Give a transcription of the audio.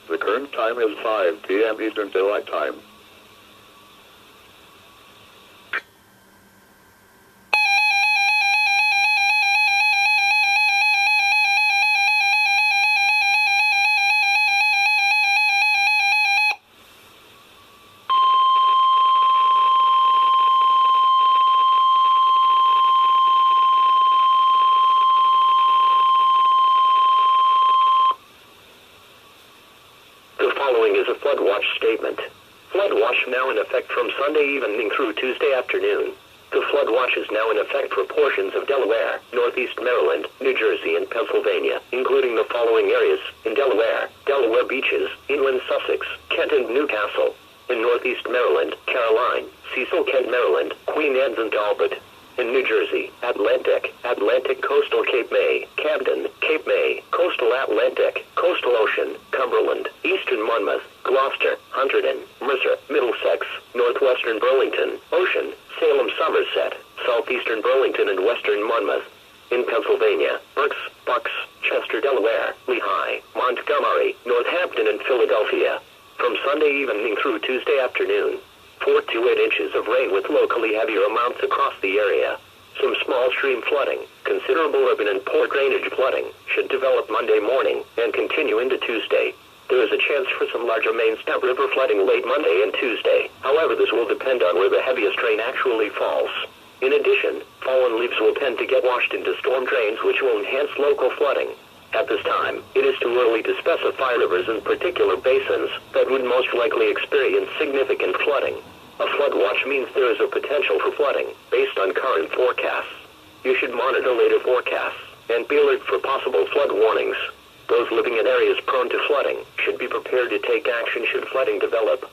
The current time is 5 p.m. Eastern Daylight Time. Flood watch statement. Flood watch now in effect from Sunday evening through Tuesday afternoon. The flood watch is now in effect for portions of Delaware, Northeast Maryland, New Jersey, and Pennsylvania, including the following areas: in Delaware, Delaware beaches, inland Sussex, Kent and Newcastle; in Northeast Maryland, Caroline, Cecil, Kent, Maryland, Queen Anne's and Talbot; in New Jersey, Atlantic, coastal Cape May, Camden, Cape May, coastal Atlantic, coastal Ocean, Cumberland, eastern Monmouth, Gloucester, Hunterdon, Mercer, Middlesex, Northwestern Burlington, Ocean, Salem, Somerset, Southeastern Burlington and western Monmouth; in Pennsylvania, Berks, Bucks, Chester, Delaware, Lehigh, Montgomery, Northampton and Philadelphia. From Sunday evening through Tuesday afternoon, 4 to 8 inches of rain with locally heavier amounts across the area. Some small stream flooding, considerable urban and poor drainage flooding, should develop Monday morning and continue into Tuesday. There is a chance for some larger main stem river flooding late Monday and Tuesday. However, this will depend on where the heaviest rain actually falls. In addition, fallen leaves will tend to get washed into storm drains, which will enhance local flooding. At this time, it is too early to specify rivers and particular basins that would most likely experience significant flooding. A flood watch means there is a potential for flooding based on current forecasts. You should monitor later forecasts and be alert for possible flood warnings. Those living in areas prone to flooding should be prepared to take action should flooding develop.